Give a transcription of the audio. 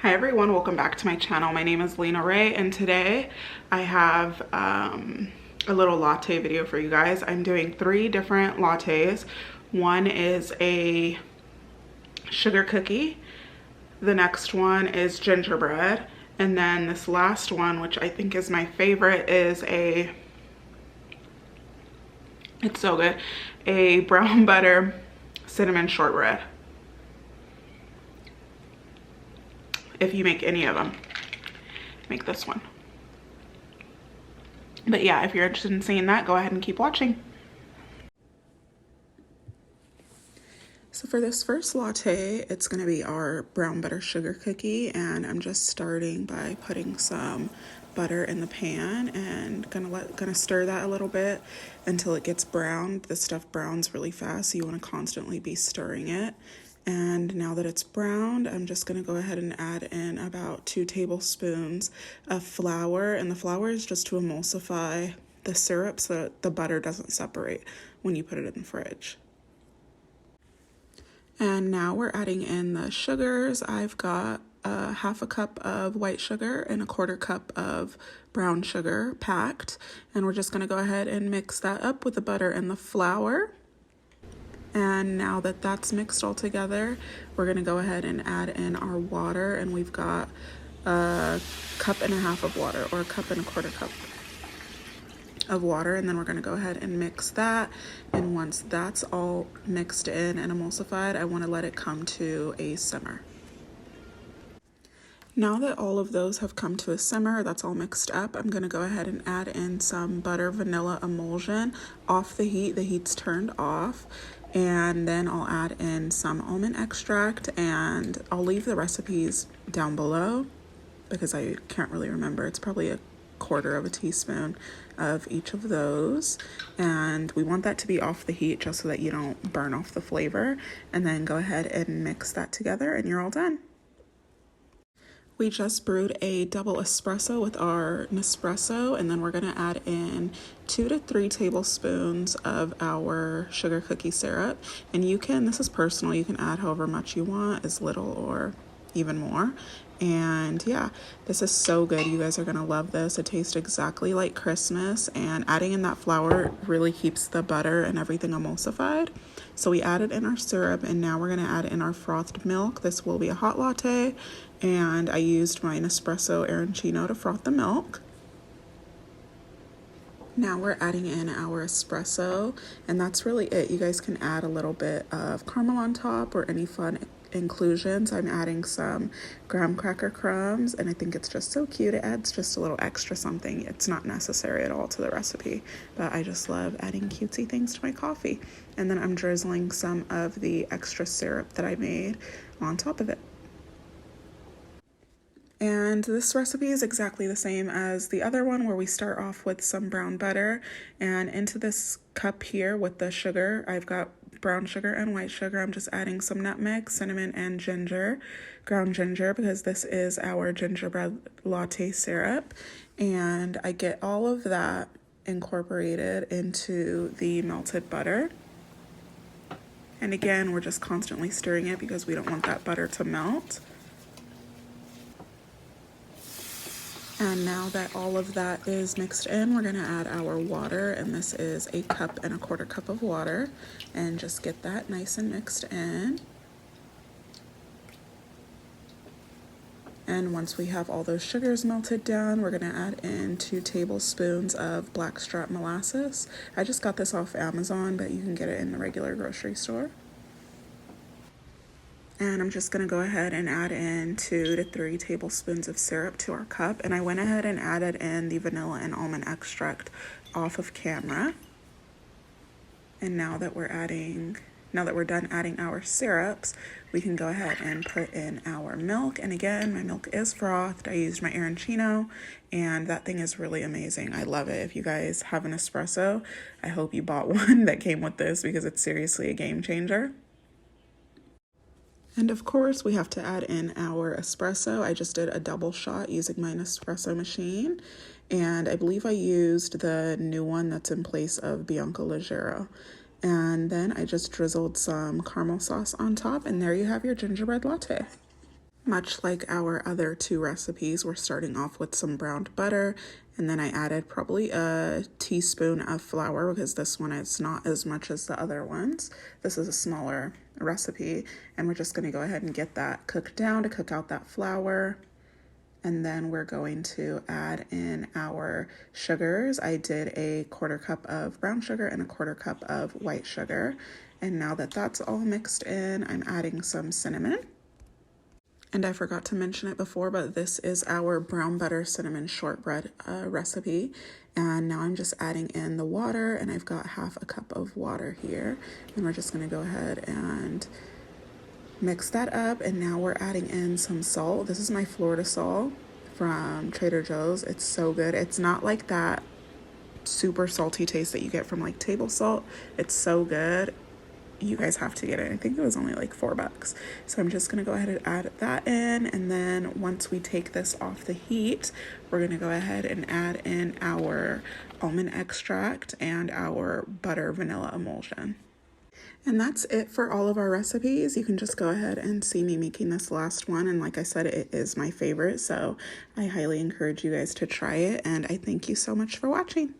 Hi everyone, welcome back to my channel. My name is Lena Ray and today I have a little latte video for you guys. I'm doing 3 different lattes. One is a sugar cookie, the next one is gingerbread, and then this last one, which I think is my favorite, is it's so good, a brown butter cinnamon shortbread. If you make any of them, make this one. But yeah, if you're interested in seeing that, go ahead and keep watching. So for this first latte, it's gonna be our brown butter sugar cookie, and I'm just starting by putting some butter in the pan and gonna stir that a little bit until it gets browned. This stuff browns really fast, so you wanna constantly be stirring it. And now that it's browned, I'm just gonna go ahead and add in about 2 tablespoons of flour, and the flour is just to emulsify the syrup so that the butter doesn't separate when you put it in the fridge. And now we're adding in the sugars. I've got half a cup of white sugar and a 1/4 cup of brown sugar packed, and we're just gonna go ahead and mix that up with the butter and the flour. And now that that's mixed all together, we're gonna go ahead and add in our water, and we've got 1.5 cups of water, or 1.25 cups of water, and then we're gonna go ahead and mix that. And once that's all mixed in and emulsified, I wanna let it come to a simmer. Now that all of those have come to a simmer, that's all mixed up, I'm gonna go ahead and add in some butter vanilla emulsion off the heat. The heat's turned off. And then I'll add in some almond extract, and I'll leave the recipes down below because I can't really remember. It's probably 1/4 teaspoon of each of those, and we want that to be off the heat just so that you don't burn off the flavor. And then go ahead and mix that together and you're all done. We just brewed a double espresso with our Nespresso, and then we're gonna add in 2 to 3 tablespoons of our sugar cookie syrup. And you can, this is personal, you can add however much you want, as little or even more. And yeah, this is so good. You guys are gonna love this. It tastes exactly like Christmas, and adding in that flour really keeps the butter and everything emulsified. So we added in our syrup, and now we're gonna add in our frothed milk. This will be a hot latte, and I used my Nespresso arancino to froth the milk. Now we're adding in our espresso, and that's really it. You guys can add a little bit of caramel on top or any fun inclusions. I'm adding some graham cracker crumbs, and I think it's just so cute. It adds just a little extra something. It's not necessary at all to the recipe, but I just love adding cutesy things to my coffee. And then I'm drizzling some of the extra syrup that I made on top of it. And this recipe is exactly the same as the other one, where we start off with some brown butter, and into this cup here with the sugar, I've got brown sugar and white sugar. I'm just adding some nutmeg, cinnamon, and ginger, ground ginger, because this is our gingerbread latte syrup. And I get all of that incorporated into the melted butter. And again, we're just constantly stirring it because we don't want that butter to melt. And now that all of that is mixed in, we're gonna add our water, and this is 1.25 cups of water, and just get that nice and mixed in. And once we have all those sugars melted down, we're gonna add in 2 tablespoons of blackstrap molasses. I just got this off Amazon, but you can get it in the regular grocery store. And I'm just gonna go ahead and add in 2 to 3 tablespoons of syrup to our cup. And I went ahead and added in the vanilla and almond extract off of camera. And now that we're done adding our syrups, we can go ahead and put in our milk. And again, my milk is frothed. I used my arancino, and that thing is really amazing. I love it. If you guys have an espresso, I hope you bought one that came with this, because it's seriously a game changer. And of course, we have to add in our espresso. I just did a double shot using my Nespresso machine, and I believe I used the new one that's in place of Bianco Leggero. And then I just drizzled some caramel sauce on top, and there you have your gingerbread latte. Much like our other two recipes, we're starting off with some browned butter, and then I added probably a teaspoon of flour because this one is not as much as the other ones. This is a smaller recipe, and we're just going to go ahead and get that cooked down to cook out that flour. And then we're going to add in our sugars. I did a 1/4 cup of brown sugar and a 1/4 cup of white sugar. And now that that's all mixed in, I'm adding some cinnamon. And I forgot to mention it before, but this is our brown butter cinnamon shortbread recipe. And now I'm just adding in the water, and I've got 1/2 cup of water here. And we're just gonna go ahead and mix that up. And now we're adding in some salt. This is my Florida salt from Trader Joe's. It's so good. It's not like that super salty taste that you get from like table salt. It's so good. You guys have to get it. I think it was only like $4. So I'm just gonna go ahead and add that in, and then once we take this off the heat, we're gonna go ahead and add in our almond extract and our butter vanilla emulsion. And that's it for all of our recipes. You can just go ahead and see me making this last one, and like I said, it is my favorite, so I highly encourage you guys to try it, and I thank you so much for watching.